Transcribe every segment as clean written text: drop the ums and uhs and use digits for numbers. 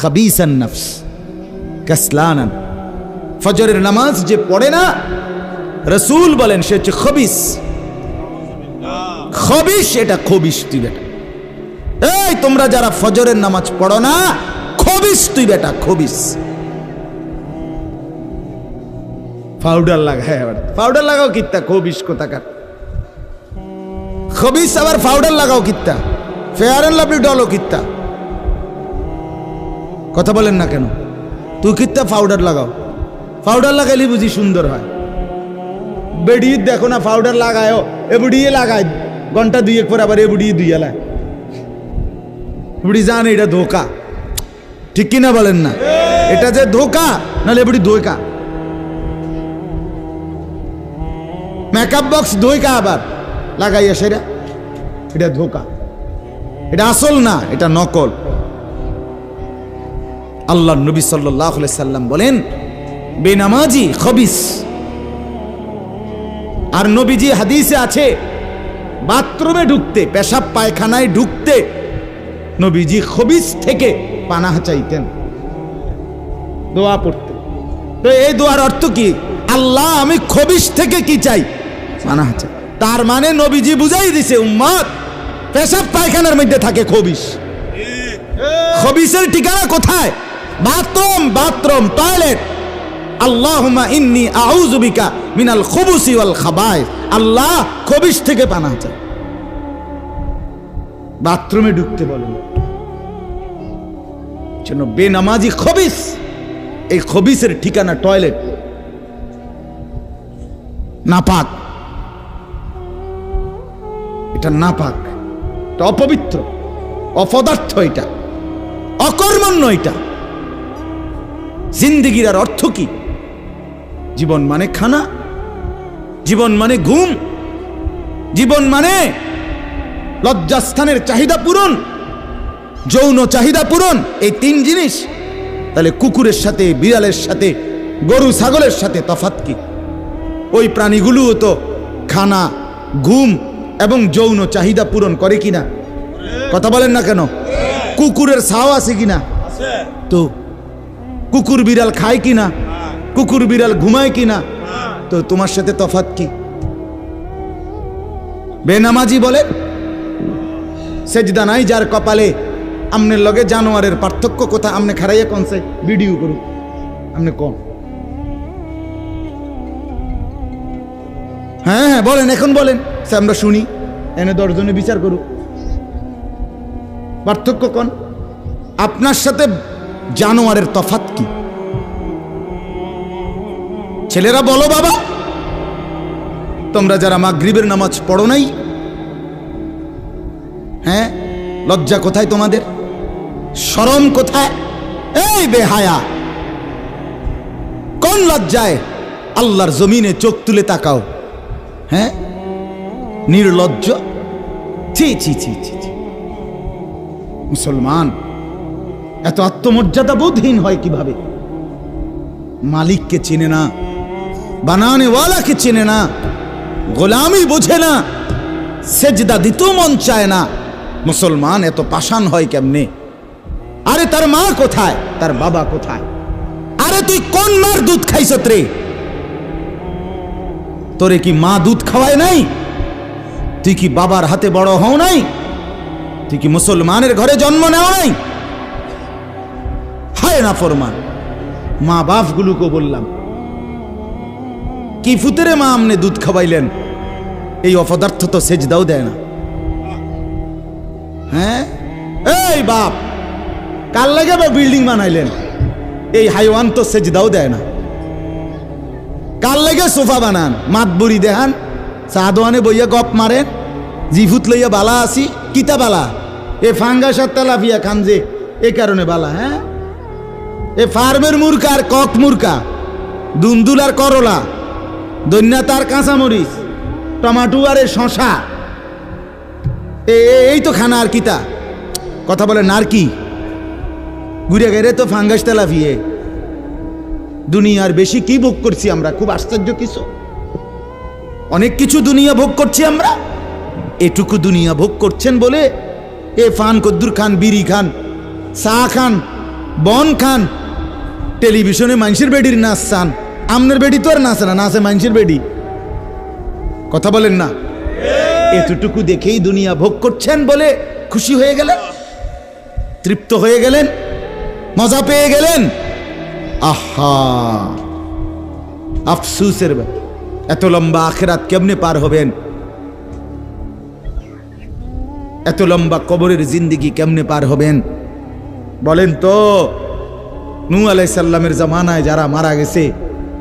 খাবিসান নফস কাসলানান। ফজরের নামাজ যে পড়ে না, রাসূল বলেন সে হচ্ছে খবিস। খবিস, এটা খবিস তুই বেটা। এই তোমরা যারা ফজরের নামাজ পড়ো না, খবিস তুই বেটা, খবিস। পাউডার লাগায়, আবার পাউডার লাগাও কিত্তা, খবিস কোথাকার। খবিস আবার পাউডার লাগাও কিত্তা, ফেয়ার এন্ড লাভলি ডলো কিত্তা। কথা বলেন না কেন? তুই কিত্তা পাউডার লাগাও, পাউডার লাগাইলে বুঝি সুন্দর হয়। বেডি দেখো না পাউডার লাগায়, এবুড়িয়ে লাগায়, ঘন্টা দুয়েক পর আবার এবুড়িয়ে দুইয়া লায়। বুড়ি জানে এটা ধোকা, ঠিক কিনা বলেন না? এটা যে ধোকা, নাহলে এবুড়ি ধোকা। মেকআপ বক্স ধোকা আবার লাগাইয়া সেটা, এটা ধোকা, এটা আসল না, এটা নকল। আল্লাহ নবী সাল্লাল্লাহু আলাইহি সাল্লাম বলেন বেনামাজি খবিস। আর নবীজি হাদিসে আছে বাথরুমে ঢুকতে, পেশাব পায়খানায় ঢুকতে নবীজি খবিস থেকে পানাহ চাইতেন, দোয়া পড়তেন। তো এই দোয়ার অর্থ কি? আল্লাহ আমি খবিস থেকে কি চাই? পানাহ চাই। তার মানে নবীজি বুঝাই দিছে উম্মত, পেশাব পায়খানার মধ্যে থাকে খবিস। খবিসের ঠিকানা কোথায়? Bathroom, bathroom, toilet. আল্লাহুম্মা ইন্নী আউযু বিকা মিনাল খুবুসি ওয়াল খাবায়েস। আল্লাহ খবিস থেকে পানাহ চাই। বাথরুমে ঢুকতে বলেন, জন্য বেনামাজি খবিস। এই খবিসের ঠিকানা টয়লেট, নাপাক। এটা নাপাক, এটা অপবিত্র, অপদার্থ, এটা অকর্মণ্য। এটা জিন্দেগির আর অর্থ কি? জীবন মানে খানা, জীবন মানে ঘুম, জীবন মানে লজ্জাস্থানের চাহিদা পূরণ, যৌন চাহিদা পূরণ, এই তিন জিনিস। তাহলে কুকুরের সাথে, বিড়ালের সাথে, গরু ছাগলের সাথে তফাৎ কি? ওই প্রাণীগুলোও তো খানা, ঘুম এবং যৌন চাহিদা পূরণ করে কিনা? কথা বলেন না কেন? কুকুরের ছাও আছে কিনা? তো কুকুর বিড়াল খায় কিনা? কুকুর বিড়াল ঘুমায় কিনা? তো তোমার সাথে তফাৎ কি? বেনামাজি বলে সেজদা নাই যার কপালে। আমনের লগে জানোয়ারের পার্থক্য কোথায়? আমনে খারাইয়া কোনছে ভিডিও করুক, আমনে কোন? হ্যাঁ হ্যাঁ বলেন, এখন বলেন, আমরা শুনি। এনে 10 জনে বিচার করুক, পার্থক্য কোন? আপনার সাথে জানোয়ারের তফাৎ কি? ছেলেরা বলো বাবা, তোমরা যারা মাগরিবের নামাজ পড়ো নাই, হ্যাঁ, লজ্জা কোথায় তোমাদের? শরম কোথায়? এই বেহায়া, কোন লজ্জায় আল্লাহর জমিনে চোখ তুলে তাকাও? হ্যাঁ, নির্লজ্জ। ছি ছি ছি ছি। মুসলমান এত আত্মমর্যাদা বোধহীন হয় কিভাবে? মালিককে চেনে না, বানানেওয়ালাকে চেনে না, গোলামি বোঝে না, সেজদা দিতেও মন চায় না। মুসলমান এত পাষাণ হয় কেমনে? আরে তার মা কোথায়? তার বাবা কোথায়? আরে তুই কোন মার দুধ খাইছত রে? তোরে কি মা দুধ খাওয়ায় নাই? তুই কি বাবার হাতে বড় হও নাই? তুই কি মুসলমানের ঘরে জন্ম নেও নাই? হায় না ফরমান। মা বাপ গুলোকে বললাম, কি ফুতেরে মা আমনে দুধ খাওয়াইলেন? এই অপদার্থ তো সেজদাও দেয় না। হ্যাঁ, এই বাপ কাল লাগে বিল্ডিং বানাইলেন, এই হাইওয়ান তো সেজদাও দেয় না। কাল লাগে সোফা বানান, মাতবুরি দেখান, চা দোয়ানে বইয়া গপ মারেন, জিফুত লইয়া বালা আসি, কিতা বালা? এ ফাঙ্গাস আর তেলাপিয়া খান যে, এ কারণে বালা। হ্যাঁ, এ ফার্মের মুরকা আর কক মুরকা, দুন্দুল আর করলা, দৈন্যা তার কাঁচামরিচ, টমাটো আর এ শশা, এই তো খানা। আর কিতা কথা বলে না? আর কি ঘুরে গেলে তো ফাঙ্গাস তেলাপিয়ে। দুনিয়ার বেশি কি ভোগ করছি আমরা? খুব আশ্চর্য কিছু, অনেক কিছু দুনিয়া ভোগ করছি আমরা। এটুকু দুনিয়া ভোগ করছেন বলে এ ফান কদ্দুর খান, বিড়ি খান, চা খান, বন খান, টেলিভিশনে মানুষের বেডির নাচ চান, আমনের বেডি তো আর নাচে না, নাচে মানুষের বেডি। কথা বলেন না? এতটুকু দেখেই দুনিয়া ভোগ করছেন বলে খুশি হয়ে গেলেন, তৃপ্ত হয়ে গেলেন, মজা পেয়ে গেলেন। আহা, আফসুসের ব্যাপার। এত লম্বা আখিরাত কেমনে পার হবেন? এত লম্বা কবরের জিন্দেগি কেমনে পার হবেন বলেন তো? নূহ আলাইহিস সালামের জামানায় যারা মারা গেছে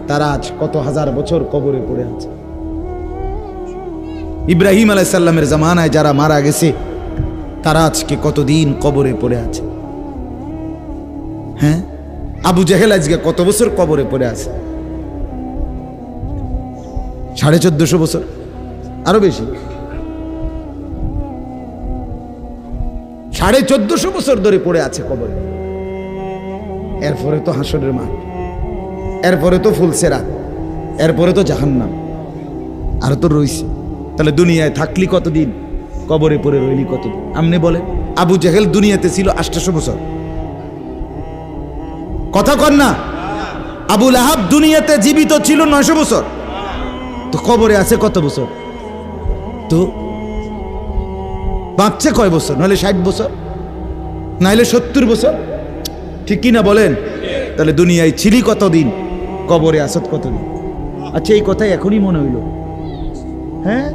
তারা আজ কত হাজার বছর কবরে পড়ে আছে। ইব্রাহিম আলাইহিস সালামের জামানায় যারা মারা গেছে তারা আজকে কতদিন কবরে পড়ে আছে। হ্যাঁ, আবু জেহেল আজকে কত বছর কবরে পড়ে আছে? 1450 বছর, আরো বেশি, 1450 বছর ধরে পড়ে আছে কবরে। এরপরে তো হাসরের মাঠ, এরপরে তো ফুলসেরাত, এরপরে তো জাহান্নাম, আর তো রইছে। তাহলে দুনিয়ায় থাকলি কতদিন, কবরে পড়ে রইলি কতদিন? আপনি বলেন। আবু জেহেল দুনিয়াতে ছিল 800 বছর, কথা কন না? আবু লাহাব দুনিয়াতে জীবিত ছিল 900 বছর, তো কবরে আছে কত বছর? তো বাঁচছে কয় বছর? নাহলে 60 বছর, নাহলে 70 বছর, ঠিক কি না বলেন? তাহলে দুনিয়ায় ছিলি কতদিন, কবরে আসত কতদিন? আচ্ছা, এই কথাই এখনই মনে হইল। হ্যাঁ,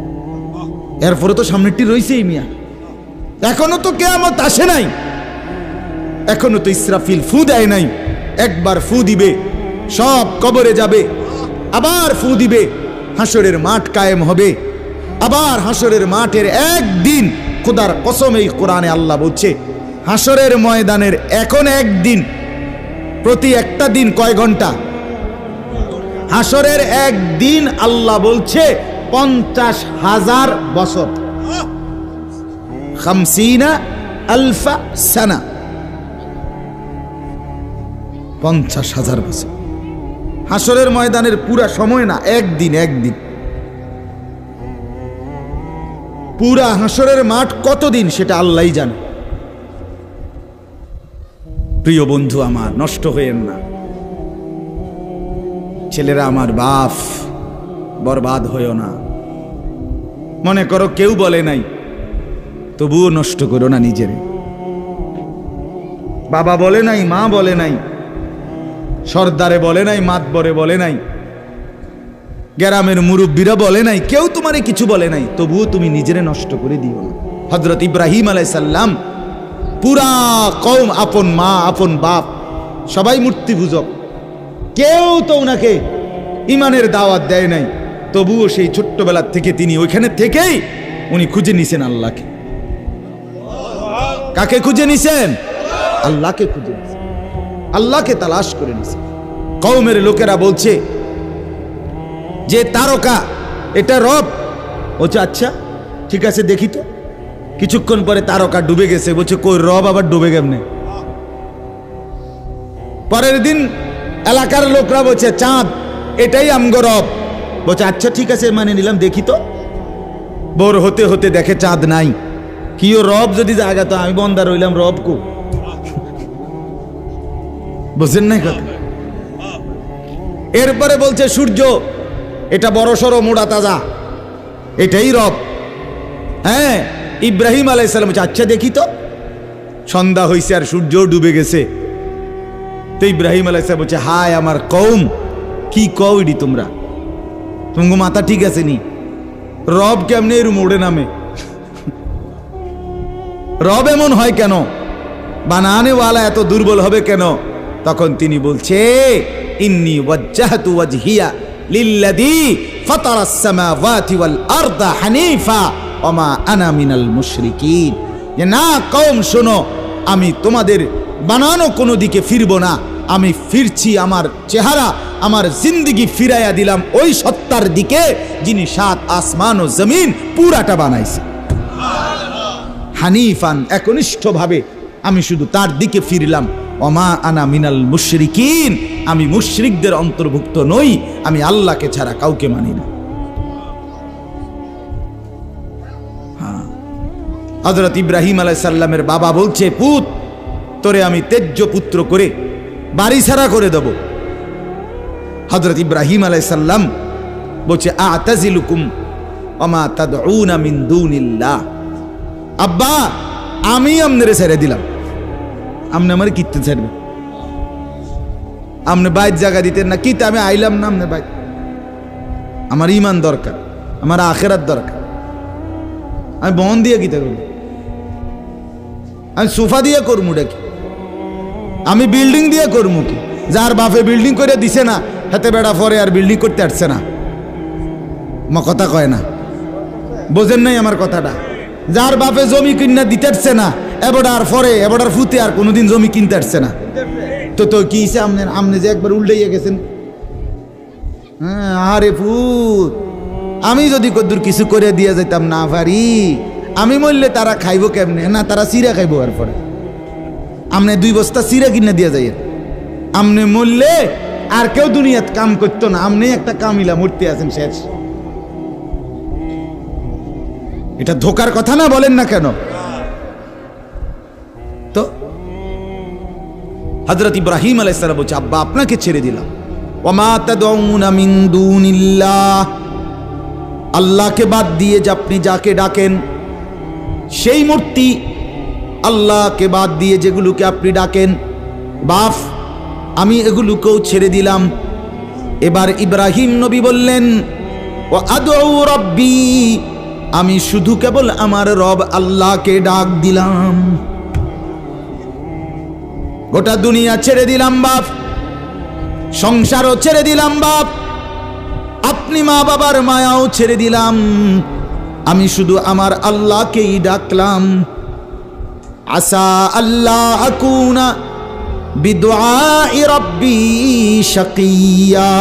এরপরে তো সামনেরটি রয়েছেই মিয়া, এখনো তো কিয়ামত আসে নাই, এখনো তো ইসরাফিল ফু দেয় নাই। একবার ফু দিবে, সব কবরে যাবে, আবার ফু দিবে, হাসরের মাঠ কায়েম হবে। আবার হাসরের মাঠের একদিন, খোদার কসম এই কোরআনে আল্লাহ বলছে, হাসরের ময়দানের এখন একদিন, প্রতি একটা দিন কয় ঘন্টা? হাসরের একদিন আল্লাহ বলছে 50,000 বছর, 50,000 সানা, 50,000 বছর। হাসরের ময়দানের পুরা সময় না, একদিন, একদিন। পুরা হাসরের মাঠ কতদিন সেটা আল্লাহই জানে। প্রিয় বন্ধু আমার, নষ্ট হয়েন না। ছেলেরা আমার, বাপ, বরবাদ হইও না। মনে করো কেউ বলে নাই, তবুও নষ্ট করো না নিজের। বাবা বলে নাই, মা বলে নাই, সর্দারে বলে নাই, মাতবরে বলে নাই, গ্রামের মুরব্বীরা বলে নাই, কেউ তোমারে কিছু বলে নাই, তবুও তুমি নিজেরে নষ্ট করে দিও না। হযরত ইব্রাহিম আলাইহিস সালাম, পুরা কওম, আপন মা, আপন বাপ, সবাই মূর্তি পূজক, কেউ তো ওনাকে ইমানের দাওয়াত দেয় নাই, তবুও সেই ছোট্টবেলা থেকে তিনি ওইখানে থেকেই উনি খুঁজে নিছেন আল্লাহকে। কাকে খুঁজে নিছেন? আল্লাহকে খুঁজে নিছেন, আল্লাহকে তালাশ করে নিছেন। কওমের লোকেরা বলছে যে তারকা এটা রব। বলছে আচ্ছা ঠিক আছে, দেখি তো। কিছুক্ষণ পরে তারকা ডুবে গেছে। বলছে কই, রব আবার ডুবে কেমনে? পরের দিন এলাকার লোকরা বলছে চাঁদ, এটাই আমগো রব। বলছে আচ্ছা ঠিক আছে, মানে নিলাম, দেখি তো। ভোর হতে হতে দেখে চাঁদ নাই। কি ও রব যদি জায়গা, তো আমি বন্দা রইলাম, রব কো? বুঝেন নাই কথা? এরপরে বলছে সূর্য, এটা বড় সড়ো মোড়া তাজা, এটাই রব। হ্যাঁ, ইব্রাহিম আলাইহিস সালাম বলছে আচ্ছা দেখি তো। সন্ধ্যা হইছে আর সূর্য ডুবে গেছে। তো ইব্রাহিম আলাইহিস সালাম বলছে হায় আমার কওম, কি কও ইডি তোমরা? তোমার মাথা ঠিক আছে নি? রব কেমনে এর মোড়ে নামে? রব এমন হয় কেন? বানানেওয়ালা এত দুর্বল হবে কেন? তখন তিনি বলছে ইন্নী ওয়াজ্জাহতু ওয়াজহিয়া লিল্লাযী ফাতারাস সামাওয়াতি ওয়াল আরদা হানিফা ওয়া মা আনা মিনাল মুশরিকিন। যে না কওম শোনো, আমি তোমাদের বানানো কোনো দিকে ফিরব না, আমি ফিরছি, আমার চেহারা, আমার জিন্দেগি ফিরাইয়া দিলাম ওই সত্তার দিকে যিনি 7 আসমান ও জমিন পুরাটা বানাইছে। হানিফান, একনিষ্ঠভাবে আমি শুধু তার দিকে ফিরলাম। ওমা আনা মিনাল মুশরিকিন, আমি মুশরিকদের অন্তর্ভুক্ত নই, আমি আল্লাহকে ছাড়া কাউকে মানি না। হযরত ইব্রাহিম আলাইহিস সালামের বাবা বলছে পুত, তোরে আমি তেজ্য পুত্র করে বাড়ি ছাড়া করে দেব। হযরত ইব্রাহিম আলাইহিস সালাম বলছে আ'তাজিলুকুম ওয়া মা তাদউনা মিন দুনিল্লাহ, আব্বা আমি আমনেরে ছেড়ে দিলাম, আমনে আমারে কিত্তে ছাড়বে, আমনে বাইত জায়গা দিতেন না কিতে, আমি আইলাম না আমনে বাইত, আমার ঈমান দরকার, আমার আখিরাত দরকার, আমি বন দিয়ে কিতে করব, আমি সোফা দিয়ে করমু ডাকি, আমি বিল্ডিং দিয়ে করমু কি? যার বাপে বিল্ডিং করে দিছে না হাতে বেড়া পরে আর বিল্ডিং করতে আসছে না, মা কথা কয় না, বোঝেন নাই আমার কথাটা? যার বাপে জমি কিনা দিতে আসছে না এবারে পরে এবারে ফুতে আর কোনোদিন জমি কিনতে আসছে না, তো তো কি আমনে যে একবার উল্টাইয়া গেছেন। হ্যাঁ আরে ফুত, আমি যদি কদ্দুর কিছু করে দিয়ে যাইতাম না পারি, আমি মরলে তারা খাইবো কেমনে? না তারা চিরা খাইবো, আর পরে আমনে 2 বস্তা চিরা কিনে দিয়ে যাই, আমনে মরলে আর কেউ দুনিয়াত কাম করতো না, আমনে একটা কামিলা মূর্তি আছেন শেষ। এটা ধোকার কথা না, বলেন না কেন? তো হযরত ইব্রাহিম আলাইহিস সালাম বলছে আব্বা আপনাকে ছেড়ে দিলাম। ওয়া মা তাদউনা মিন দুনিল্লাহ, আল্লাহকে বাদ দিয়ে যে আপনি যাকে ডাকেন সেই মূর্তি, আল্লাহকে বাদ দিয়ে যেগুলোকে আপনি ডাকেন বাপ, আমি এগুলোকেও ছেড়ে দিলাম। এবার ইব্রাহিম নবী বললেন ওয়া আদউ রাব্বি, আমি শুধু কেবল আমার রব আল্লাহকে ডাক দিলাম, গোটা দুনিয়া ছেড়ে দিলাম বাপ, সংসারও ছেড়ে দিলাম বাপ, আপনি মা বাবার মায়াও ছেড়ে দিলাম, আমি শুধু আমার আল্লাহকেই ডাকলাম। আসা আল্লাহ আকুনা বিদুআই রাব্বি শাকিয়া।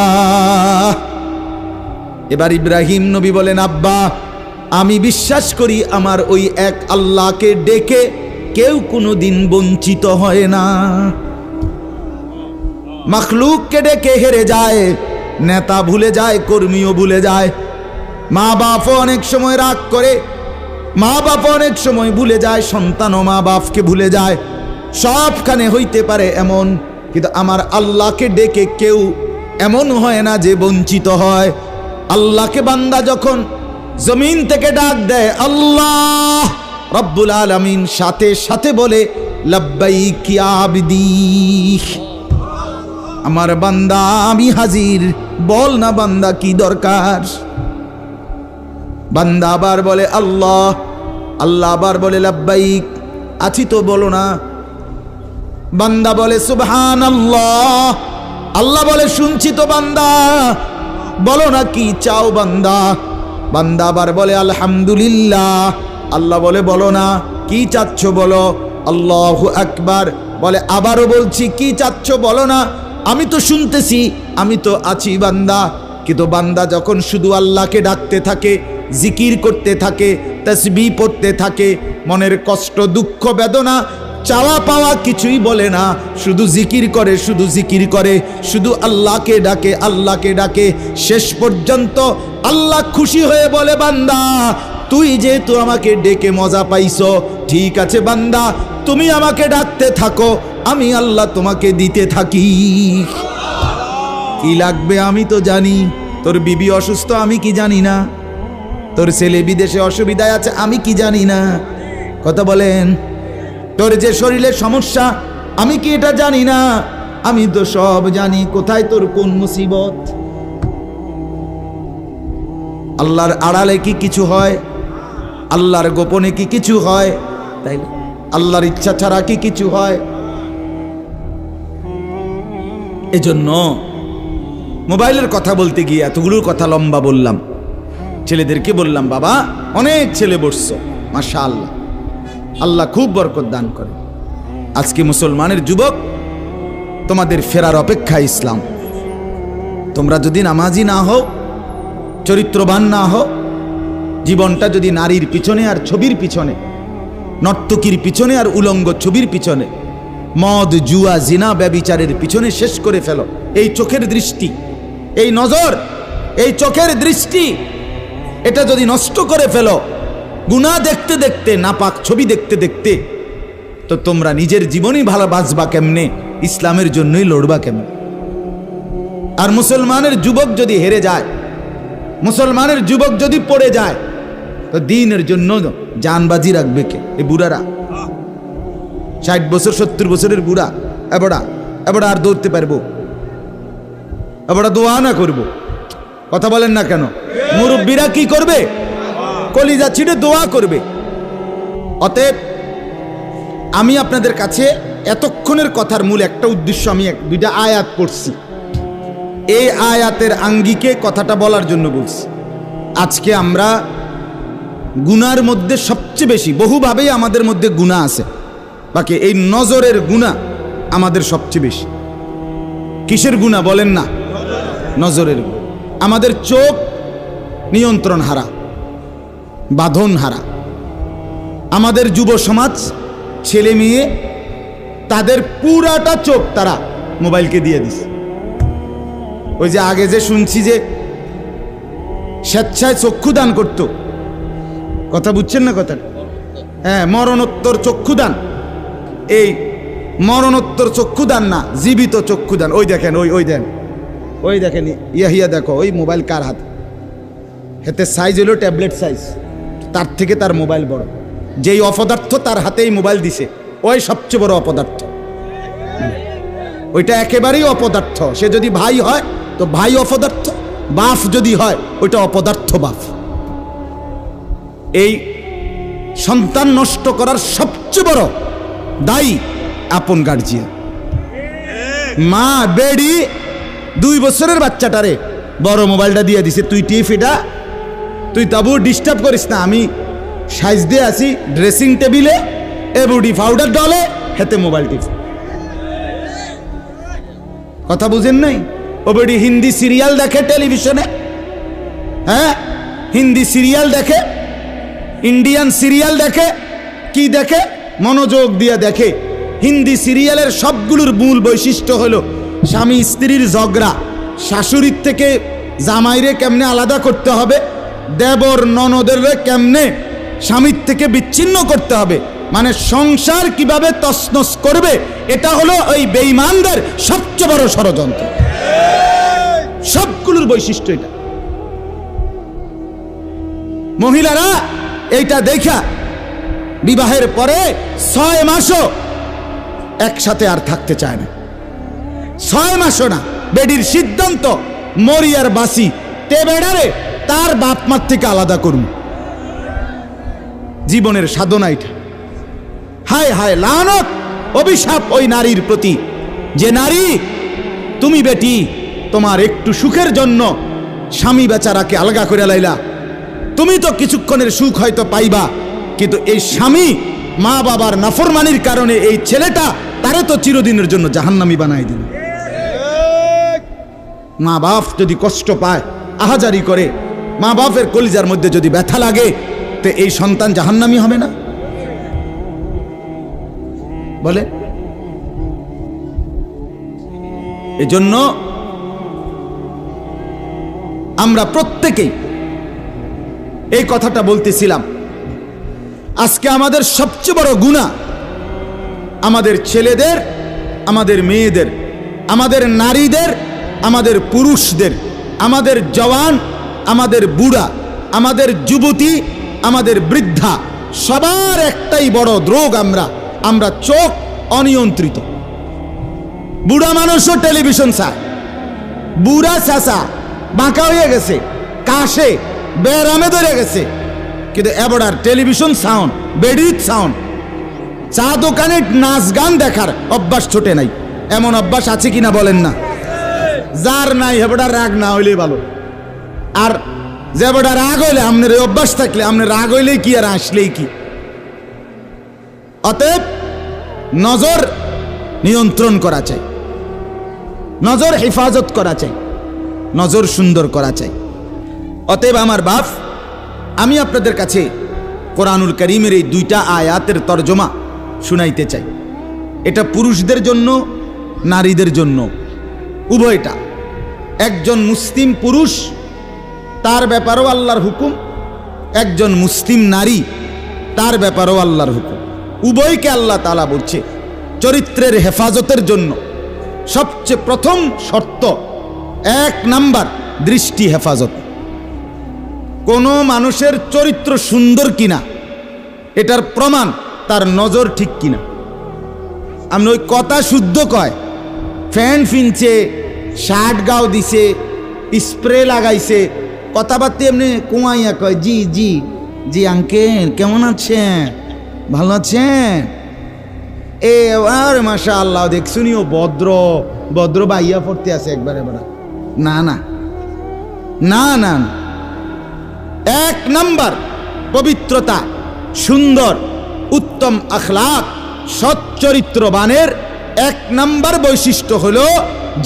এবার ইব্রাহিম নবী বলেন আব্বা আমি বিশ্বাস করি আমার ওই এক আল্লাহকে ডেকে কেউ কোনোদিন বঞ্চিত হয় না। মখলুককে ডেকে হেরে যায়, নেতা ভুলে যায়, কর্মীও ভুলে যায়, মা বাপও অনেক সময় রাগ করে, মা বাপ অনেক সময় ভুলে যায়, সন্তানও মা বাপকে ভুলে যায়, সবখানে হইতে পারে এমন, কিন্তু আমার আল্লাহকে ডেকে কেউ এমন হয় না যে বঞ্চিত হয়। আল্লাহকে বান্দা যখন জমিন থেকে ডাক দেয় আল্লাহ রব্বুল আলামিন সাথে সাথে বলে লাব্বাইক ইয়া আবদি, আমার বান্দা আমি হাজির, বল না বান্দা কি দরকার। বান্দা আবার বলে আল্লাহ, আল্লাহ আবার বলে লাব্বাইক, আছি তো বলো না। বান্দা বলে সুবহানাল্লাহ, আল্লাহ বলে শুনছি তো বান্দা, বলো না কি চাও বান্দা। বান্দা আবার বলে আলহামদুলিল্লাহ, আল্লাহ বলে বলো না কি চাচ্ছ বলো। আল্লাহু আকবার, বলে আবারও বলছি কি চাচ্ছ বলো না, আমি তো শুনতেছি, আমি তো আছি বান্দা। কিন্তু বান্দা যখন শুধু আল্লাহকে ডাকতে থাকে, জিকির করতে থাকে, তাসবিহ পড়তে থাকে, মনের কষ্ট দুঃখ বেদনা চাওয়া পাওয়া কিছুই বলে না, শুধু জিকির করে, শুধু জিকির করে, শুধু আল্লাহকে ডাকে, আল্লাহকে ডাকে, শেষ পর্যন্ত আল্লাহ খুশি হয়ে বলে বান্দা তুই যেহেতু আমাকে ডেকে মজা পাইছো, ঠিক আছে বান্দা তুমি আমাকে ডাকতে থাকো, আমি আল্লাহ তোমাকে দিতে থাকি। কি লাগবে আমি তো জানি, তোর বিবি অসুস্থ আমি কি জানি না, তোর ছেলে বিদেশে অসুবিধায় আছে আমি কি জানি না, কথা বলেন। তোর যে শরীরের সমস্যা আমি কি এটা জানি না, আমি তো সব জানি, কোথায় তোর কোন মুসিবত। আল্লাহর আড়ালে কি কিছু হয়, আল্লাহর গোপনে কি কিছু হয়, তাই না? আল্লাহর ইচ্ছা ছাড়া কি কিছু হয়? এজন্য মোবাইলের কথা বলতে গিয়ে এতগুলোর কথা লম্বা বললাম। ছেলেদেরকে বললাম বাবা অনেক ছেলে বসছো, মাশাআল্লাহ, আল্লাহ খুব বরকত দান করে। আজকে মুসলমানের যুবক তোমাদের ফেরার অপেক্ষা ইসলাম। তোমরা যদি নামাজি না হও, চরিত্রবান না হও, জীবনটা যদি নারীর পিছনে আর ছবির পিছনে, নর্তকীর পিছনে আর উলঙ্গ ছবির পিছনে, মদ জুয়া জিনা ব্যভিচারের পিছনে শেষ করে ফেলো, এই চোখের দৃষ্টি, এই নজর, এই চোখের দৃষ্টি এটা যদি নষ্ট করে ফেলো, গুনাহ দেখতে দেখতে, নাপাক ছবি দেখতে দেখতে, তো তোমরা নিজের জীবনই ভালো বাঁচবা কেমনে, ইসলামের জন্যই লড়বা কেমনে? আর মুসলমানের যুবক যদি হেরে যায়, মুসলমানের যুবক যদি পড়ে যায়, তো দ্বীনের জন্য জানবাজি রাখবে কে? এই বুড়ারা 60 বছর 70 বছরের বুড়া এবড়া আর দৌড়তে পারবো? এবড়া দোয়া না করবো? কথা বলেন না কেন? মুরব্বীরা কি করবে? কলিজা ছিঁড়ে দোয়া করবে। অতএব আমি আপনাদের কাছে এতক্ষণের কথার মূল একটা উদ্দেশ্য, আমি দুইটা আয়াত পড়ছি, এই আয়াতের আঙ্গিকে কথাটা বলার জন্য বলছি। আজকে আমরা গুনার মধ্যে সবচেয়ে বেশি, বহুভাবেই আমাদের মধ্যে গুনাহ আছে, বাকি এই নজরের গুনাহ আমাদের সবচেয়ে বেশি। কিসের গুনাহ বলেন না? নজরের গুনাহ। আমাদের চোখ নিয়ন্ত্রণ হারা, বাঁধন হারা। আমাদের যুব সমাজ, ছেলে মেয়ে, তাদের পুরাটা চোখ তারা মোবাইলকে দিয়ে দিছে। ওই যে আগে যে শুনছি যে স্বেচ্ছায় চক্ষুদান করত, কথা বুঝছেন না কথা? হ্যাঁ, মরণোত্তর চক্ষুদান। এই মরণোত্তর চক্ষুদান না, জীবিত চক্ষুদান। ওই দেখেন, ওই দেখেন ইয়া দেখো, ওই মোবাইল কার হাতে? হাতে সাইজ হলো ট্যাবলেট সাইজ, তার থেকে তার মোবাইল বড়। যেই অপদার্থ তার হাতেই মোবাইল দিছে, ওই সবচেয়ে বড় অপদার্থ। ওইটা একেবারেই অপদার্থ। সে যদি ভাই হয় তো ভাই অপদার্থ, বাপ যদি হয় ওইটা অপদার্থ বাপ। এই সন্তান নষ্ট করার সবচেয়ে বড় দায়ী আপন গার্জিয়ান। মা বেডি 2 বছরের বাচ্চাটারে বড় মোবাইলটা দিয়ে দিছে, তুই টিপ এটা, তুই তাবু ডিস্টার্ব করিস না, আমি সাইজ দিয়ে আসি ড্রেসিং টেবিলে, এ বডি পাউডার ডলে, হেতে মোবাইল টিপ। কথা বুঝেন নাই? ও বেডি হিন্দি সিরিয়াল দেখে টেলিভিশনে, হ্যাঁ হিন্দি সিরিয়াল দেখে, ইন্ডিয়ান সিরিয়াল দেখে। কি দেখে? মনোযোগ দিয়ে দেখে। হিন্দি সিরিয়ালের সবগুলোর মূল বৈশিষ্ট্য হলো স্বামী স্ত্রীর ঝগড়া, শাশুড়ির থেকে জামাইরে কেমনে আলাদা করতে হবে, দেবর ননদের কেমনে স্বামীর থেকে বিচ্ছিন্ন করতে হবে, মানে সংসার কিভাবে তছনছ করবে। এটা হলো ওই বেঈমানদের সবচেয়ে বড় ষড়যন্ত্র। সবগুলোর বৈশিষ্ট্য এটা। মহিলারা এইটা দেখা বিবাহের পরে 6 মাসও একসাথে আর থাকতে চায় না। 6 মাসও না। বেডির সিদ্ধান্ত, মরিয়ার বাসি তে বেড়ারে তার বাপ মার থেকে আলাদা করুন। জীবনের সাধনা এটা। হায় হায়, লানত, অভিশাপ ওই নারীর প্রতি, যে নারী তুমি বেটি তোমার একটু সুখের জন্য স্বামী বেচারাকে আলগা করে লাইলা। তুমি তো কিছুক্ষণের সুখ হয়তো পাইবা, কিন্তু এই স্বামী মা বাবার নাফরমানির কারণে এই ছেলেটা তারে তো চিরদিনের জন্য জাহান্নামী বানাই দিল। মা বাপ যদি কষ্ট পায়, আহাজারি করে, মা বাপের কলিজার মধ্যে যদি ব্যথা লাগে, তো এই সন্তান জাহান্নামী হবে না? বলে। এজন্য আমরা প্রত্যেকেই এই কথাটা বলতেছিলাম। আজকে আমাদের সবচেয়ে বড় গুনাহ আমাদের ছেলেদের, আমাদের মেয়েদের, আমাদের নারীদের, আমাদের পুরুষদের, আমাদের জওয়ান, আমাদের বুড়া, আমাদের যুবতী, আমাদের বৃদ্ধা, সবার একটাই বড় রোগ। আমরা চোখ অনিয়ন্ত্রিত। বুড়া মানুষও টেলিভিশন চায়, বুড়া চাচা বাঁকা হয়ে গেছে, কাশে বেরামে ধরে গেছে, কিন্তু এবার টেলিভিশন সাউন্ড, বেডির সাউন্ড, চা দোকানে নাচ গান দেখার অভ্যাস ছোটে নাই। এমন অভ্যাস আছে কিনা বলেন না? যার নাই হেবড়া রাগ না হইলেই ভালো। আর যে বেটা রাগ হইলে, আপনার এই অভ্যাস থাকলে, আপনার রাগ হইলেই কি আর আসলেই কি। অতএব নজর নিয়ন্ত্রণ করা চাই, নজর হেফাজত করা চাই, নজর সুন্দর করা চাই। অতএব আমার বাপ, আমি আপনাদের কাছে কোরআনুল কারীমের এই 2টা আয়াতের তরজমা শুনাইতে চাই। এটা পুরুষদের জন্য, নারীদের জন্য, উভয়টা। একজন মুসলিম পুরুষ, তার ব্যাপারেও আল্লাহর হুকুম, একজন মুসলিম নারী, তার ব্যাপারেও আল্লাহর হুকুম। উভয়কে আল্লাহ তাআলা বলছে চরিত্রের হেফাজতের জন্য সবচেয়ে প্রথম শর্ত, 1 নাম্বার দৃষ্টি হেফাজত। কোনো মানুষের চরিত্র সুন্দর কিনা এটার প্রমাণ তার নজর ঠিক কিনা। আমি ওই কথা শুদ্ধ কয়, ফ্যান ফিনছে, শার্ট গাও দিছে, স্প্রে লাগাইছে, কথাবার্তা এমনি কুমাইয়া কয় জি জি জি আঙ্কেল কেমন আছেন, ভালো আছেন, এ আর মাশাআল্লাহ দেখছুনি ও ভদ্র ভদ্র বাইয়া পড়তে আছে একবারে বড়। না না না না, 1 নাম্বার পবিত্রতা, সুন্দর উত্তম আখলাক, সৎ চরিত্রবানের 1 নাম্বার বৈশিষ্ট্য হলো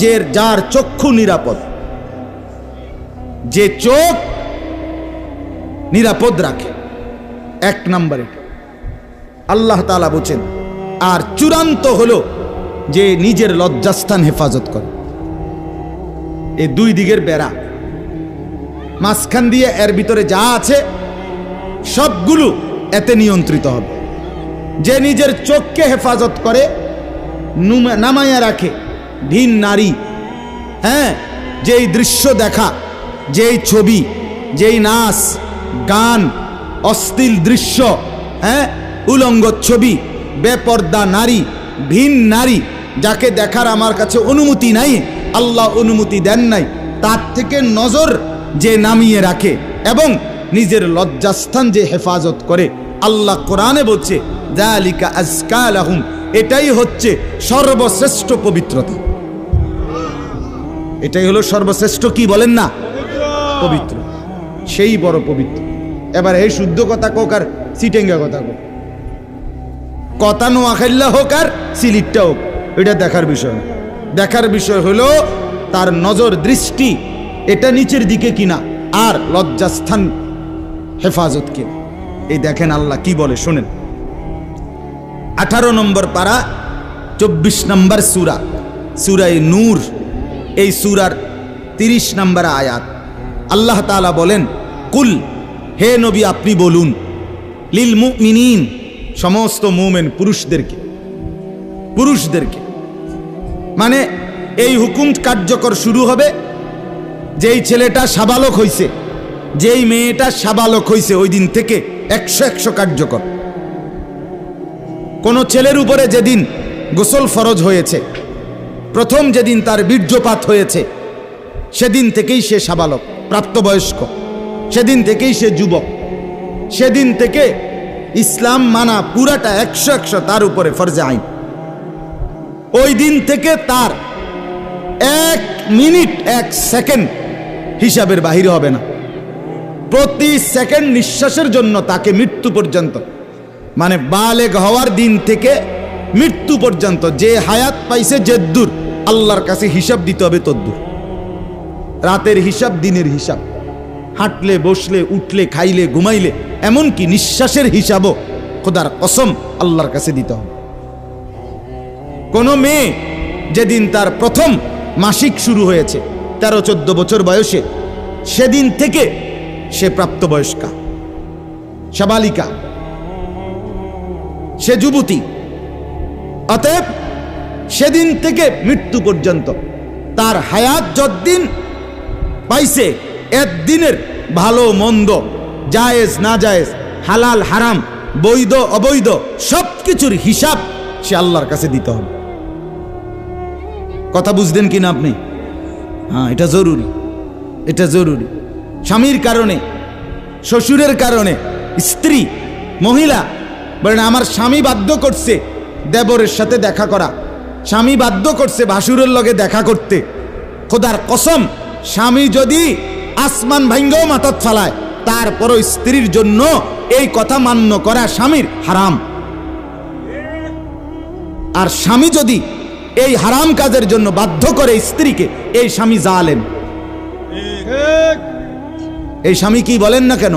যে যার চক্ষু নিরাপদ, যে চোখ নিরাপদ রাখে। 1 নাম্বার আল্লাহ তাআলা বলেন। আর চূড়ান্ত হলো যে নিজের লজ্জাস্থান হেফাজত করে। এই 2 দিকের বেড়া, মাঝখান দিয়ে এর ভিতরে যা আছে সবগুলো এতে নিয়ন্ত্রিত হবে। যে নিজের চোখকে হেফাজত করে, নামাইয়া রাখে ভিন নারী, হ্যাঁ, যেই দৃশ্য দেখা, যেই ছবি, যেই নাচ গান, অশ্লীল দৃশ্য, হ্যাঁ, উলঙ্গ ছবি, বেপর্দা নারী, ভিন নারী, যাকে দেখার আমার কাছে অনুমতি নাই, আল্লাহ অনুমতি দেন নাই, তার থেকে নজর যে নামিয়ে রাখে এবং নিজের লজ্জাস্থান যে হেফাজত করে, আল্লাহ কোরআনে বলছে যালিকা আজকা লাহুম, এটাই হচ্ছে সর্বশ্রেষ্ঠ পবিত্রতা। এটাই হলো সর্বশ্রেষ্ঠ, কি বলেন না, পবিত্র, সেই বড় পবিত্র। এবার এই শুদ্ধ কথা কোক আর সিটেঙ্গা কথা কোক, কথা নোয়াখাইল্লা হোক আর সিলিটটা হোক, এটা দেখার বিষয় না। দেখার বিষয় হলো তার নজর দৃষ্টি এটা নিচের দিকে কিনা, আর লজ্জাস্থান হেফাজত কিনা। এই দেখেন আল্লাহ কি বলে শোনেন। 18 নম্বর পারা 24 নম্বর সূরা, সূরায়ে নূর, এই সূরার 30 নম্বর আয়াত। আল্লাহ তাআলা বলেন, কুল, হে নবী আপনি বলুন, লিল মুমিনিন, সমস্ত মুমিন পুরুষদেরকে, মানে এই হুকুম কার্যকর শুরু হবে যেই ছেলেটা সাবালক হইছে, যেই মেয়েটা সাবালক হইছে, ওই দিন থেকে 100 কার্যকর। কোন ছেলের উপরে যেদিন গোসল ফরজ হয়েছে, প্রথম যেদিন তার বীর্যপাত হয়েছে, সেদিন থেকেই সে সাবালক, প্রাপ্তবয়স্ক, সেদিন থেকেই সে যুবক, সেদিন থেকে ইসলাম মানা পুরাটা 100 তার উপরে ফরজে আইন। ওই দিন থেকে তার 1 মিনিট 1 সেকেন্ড হিসাবের বাহিরে হবে না। প্রতি সেকেন্ড নিঃশ্বাসের জন্য তাকে মৃত্যু পর্যন্ত, মানে বালেগ হওয়ার দিন থেকে মৃত্যু পর্যন্ত যে হায়াত পাইছে যেদূর, আল্লাহর কাছে হিসাব দিতে হবে তদ্দূর। রাতের হিসাব, দিনের হিসাব, হাঁটলে বসলে উঠলে খাইলে ঘুমাইলে, এমনকি নিঃশ্বাসের হিসাবও খোদার কসম আল্লাহর কাছে দিতে হবে। কোন মেয়ে যেদিন তার প্রথম মাসিক শুরু হয়েছে 13-14 বছর বয়সে, সেদিন থেকে সে প্রাপ্তবয়স্কা, সাবালিকা, সে যুবতী। অতএব সেদিন থেকে মৃত্যু পর্যন্ত তার হায়াত যতদিন পাইছে, একদিনের ভালো মন্দ, জায়েজ না জায়েজ, হালাল হারাম, বৈধ অবৈধ, সব কিছুর হিসাব সে আল্লাহর কাছে দিতে হবে। কথা বুঝলেন কিনা আপনি? হ্যাঁ, এটা জরুরি, এটা জরুরি। স্বামীর কারণে, শ্বশুরের কারণে, স্ত্রী মহিলা বলেন আমার স্বামী বাধ্য করছে দেবরের সাথে দেখা করা, স্বামী বাধ্য করছে ভাসুরের লগে দেখা করতে, খোদার কসম স্বামী যদি আসমান ভাঙ্গাও মাথাত ফালায়, তারপরও স্ত্রীর জন্য এই কথা মান্য করা স্বামীর হারাম। আর স্বামী যদি এই হারাম কাজের জন্য বাধ্য করে স্ত্রীকে, এই স্বামী জালেম। এই স্বামী কি বলেন না কেন,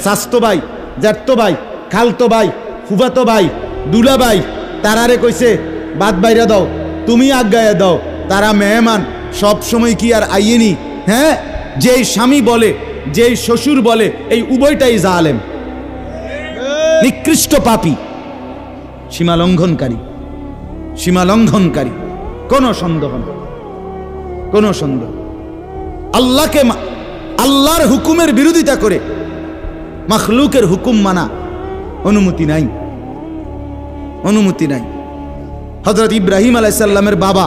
শাস্তো ভাই, জ্যাঠতো ভাই, খালতো ভাই, ফুফাতো ভাই, দুলা ভাই, তারারে কইছে বাদ বাইরা দাও, তুমি আজ্ঞায় দাও, তারা মেহমান, সব সময় কি আর আইয়েনি? হ্যাঁ, যেই স্বামী বলে, যেই শ্বশুর বলে, এই উভয়টাই জালেম, নিকৃষ্ট পাপী। সীমা লঙ্ঘনকারী, সীমা লঙ্ঘনকারী, কোনো সন্দেহ নেই, কোনো সন্দেহ। আল্লাহর হুকুমের বিরোধিতা করে মাখলুকের হুকুম মানা অনুমতি নাই, অনুমতি নাই। হযরত ইব্রাহিম আলাইহিস সালামের বাবা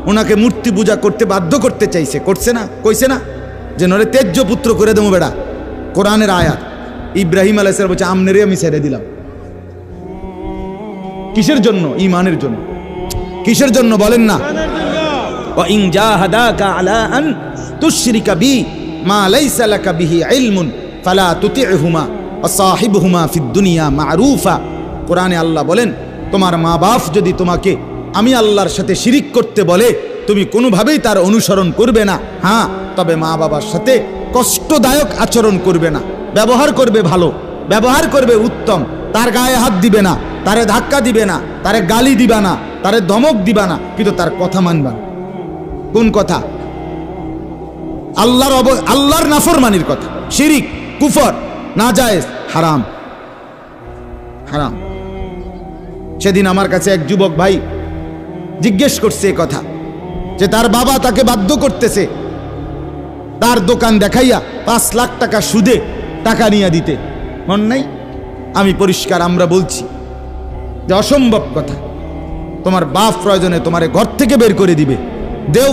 ওনাকে মূর্তি পূজা করতে বাধ্য করতে চাইছে, করছে না, কইছে না যে নরে তেজ্য পুত্র করে দেবো বেড়া। কোরআনের আয়াত। ইব্রাহিম আলাইহিস সালাম বলছে আমনেরে আমি ছেড়ে দিলাম। কিসের জন্য? ঈমানের জন্য। কিসের জন্য বলেন না? ওয়া ইন জাহাদাকা আলা আন তুশরিকা বি মা লাইসা লাকা বিহি ইলমুন ফালা তুতি'হুমা ওয়া সাহিবহুমা ফিদ দুনিয়া মা'রুফা। কোরআনে আল্লাহ বলেন, তোমার মা বাপ যদি তোমাকে আমি আল্লাহর সাথে শিরিক করতে বলে তুমি কোনোভাবেই তার অনুসরণ করবে না। হ্যাঁ, তবে মা বাবার সাথে কষ্টদায়ক আচরণ করবে না, ব্যবহার করবে ভালো, ব্যবহার করবে উত্তম, তার গায়ে হাত দিবে না, তারে ধাক্কা দিবে না, তারে গালি দিবা না, তারে ধমক দিবা না, কিন্তু তার কথা মানবা না। কোন কথা? আল্লাহর নাফরমানির কথা, শিরিক, কুফর, নাজায়েজ, হারাম, হারাম। সেদিন আমার কাছে এক যুবক ভাই জিজ্ঞেস করছে এ কথা যে তার বাবা তাকে বাধ্য করতেছে তার দোকান দেখাইয়া 5 লাখ টাকা সুদে টাকা নিয়ে দিতে। মন নাই? আমি পরিষ্কার আমরা বলছি যে অসম্ভব কথা। তোমার বাপ প্রয়োজনে তোমারে ঘর থেকে বের করে দিবে, দেও।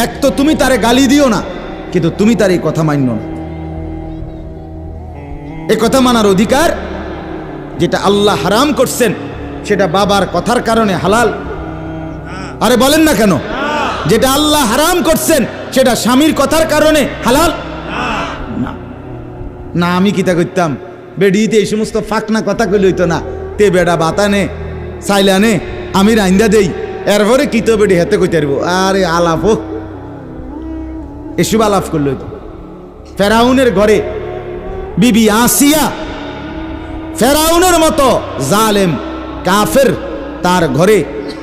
এক তো তুমি তারে গালি দিও না, কিন্তু তুমি তার এই কথা মান্য না। এই কথা মানার অধিকার, যেটা আল্লাহ হারাম করছেন সেটা বাবার কথার কারণে হালাল? আরে বলেন না কেন? যেটা আল্লাহ হারাম করছেন সেটা স্বামীর কথার কারণে হালাল না। না, আমি কিতা করতাম, বেডিতে এই সমস্ত ফাঁকনা কথা কইলে হইতো না। তে বেড়া বাতানে চাইলানে আমি রাইন্দা দেই, এরপরে কিতো বেডি হেতে কইতে পারবো। আরে আলাপ হোক, এসব আলাপ করলে হইতো। ফেরাউনের ঘরে বিবি আসিয়া, ফেরাউনের মতো জালেম কাফের, তার ঘরে